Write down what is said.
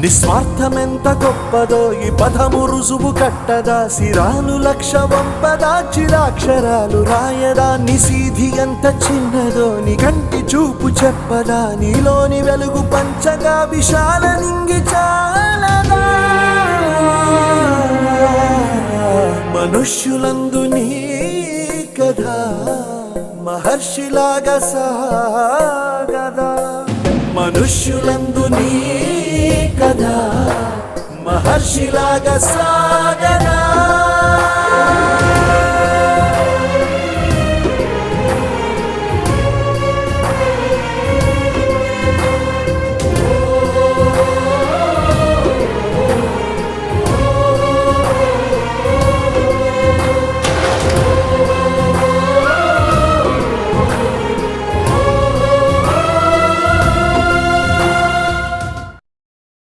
నిస్వార్థమెంత గొప్పదో ఈ పదము రుజువు కట్టదా సిరాలు లక్ష వంపదా చిరాక్షరాలు రాయదా నిసీధి ఎంత చిన్నదో నీ కంటి చూపు చెప్పదా నీలోని వెలుగు పంచగా విశాల నింగి చాలదా మనుష్యులందు నీ కథ మహర్షిలాగా సాగదా మనుష్యులందు నీ కథ మహర్షిలాగా సాగదా